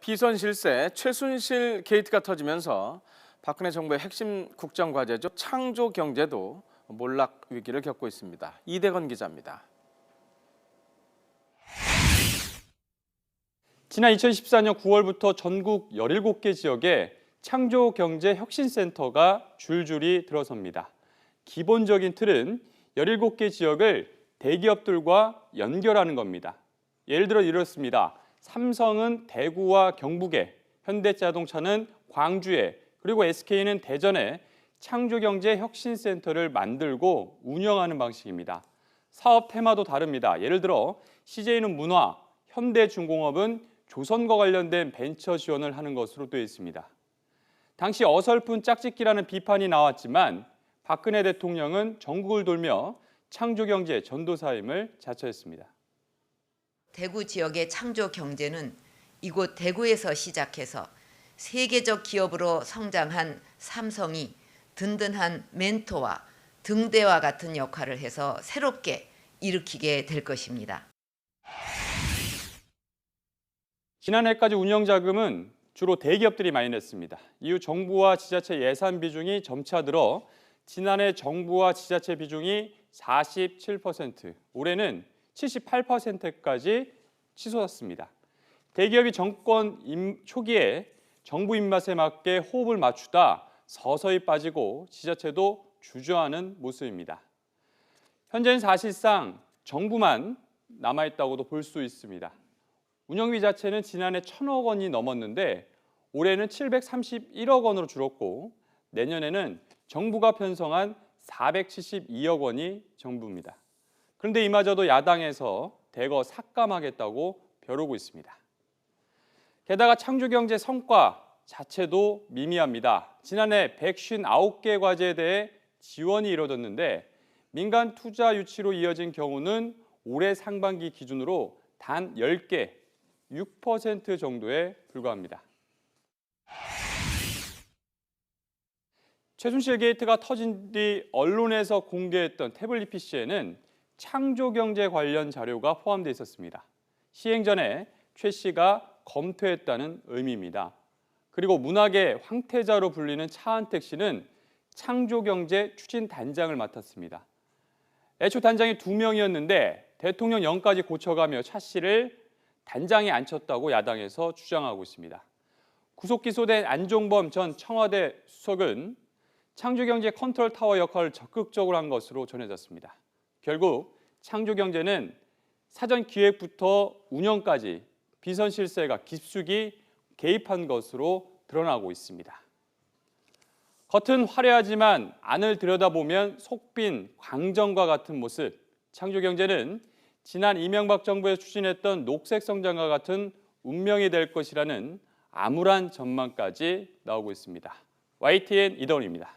비선 실세 최순실 게이트가 터지면서 박근혜 정부의 핵심 국정과제죠. 창조 경제도 몰락 위기를 겪고 있습니다. 이대건 기자입니다. 지난 2014년 9월부터 전국 17개 지역에 창조경제혁신센터가 줄줄이 들어섭니다. 기본적인 틀은 17개 지역을 대기업들과 연결하는 겁니다. 예를 들어 이렇습니다. 삼성은 대구와 경북에, 현대자동차는 광주에, 그리고 SK는 대전에 창조경제혁신센터를 만들고 운영하는 방식입니다. 사업 테마도 다릅니다. 예를 들어 CJ는 문화, 현대중공업은 조선과 관련된 벤처 지원을 하는 것으로 되어 있습니다. 당시 어설픈 짝짓기라는 비판이 나왔지만 박근혜 대통령은 전국을 돌며 창조경제 전도사임을 자처했습니다. 대구 지역의 창조 경제는 이곳 대구에서 시작해서 세계적 기업으로 성장한 삼성이 든든한 멘토와 등대와 같은 역할을 해서 새롭게 일으키게 될 것입니다. 지난해까지 운영 자금은 주로 대기업들이 많이 냈습니다. 이후 정부와 지자체 예산 비중이 점차 늘어 지난해 정부와 지자체 비중이 47%, 올해는 78%까지 치솟았습니다. 대기업이 정권 초기에 정부 입맛에 맞게 호흡을 맞추다 서서히 빠지고 지자체도 주저하는 모습입니다. 현재는 사실상 정부만 남아있다고도 볼 수 있습니다. 운영비 자체는 지난해 1,000억 원이 넘었는데 올해는 731억 원으로 줄었고 내년에는 정부가 편성한 472억 원이 정부입니다. 그런데 이마저도 야당에서 대거 삭감하겠다고 벼르고 있습니다. 게다가 창조경제 성과 자체도 미미합니다. 지난해 159개 과제에 대해 지원이 이뤄졌는데 민간 투자 유치로 이어진 경우는 올해 상반기 기준으로 단 10개, 6% 정도에 불과합니다. 최순실 게이트가 터진 뒤 언론에서 공개했던 태블릿 PC에는 창조경제 관련 자료가 포함되어 있었습니다. 시행 전에 최 씨가 검토했다는 의미입니다. 그리고 문학의 황태자로 불리는 차은택 씨는 창조경제 추진단장을 맡았습니다. 애초 단장이 2명이었는데 대통령령까지 고쳐가며 차 씨를 단장에 앉혔다고 야당에서 주장하고 있습니다. 구속 기소된 안종범 전 청와대 수석은 창조경제 컨트롤타워 역할을 적극적으로 한 것으로 전해졌습니다. 결국 창조경제는 사전 기획부터 운영까지 비선 실세가 깊숙이 개입한 것으로 드러나고 있습니다. 겉은 화려하지만 안을 들여다보면 속 빈 광정과 같은 모습. 창조경제는 지난 이명박 정부에서 추진했던 녹색성장과 같은 운명이 될 것이라는 암울한 전망까지 나오고 있습니다. YTN 이더훈입니다.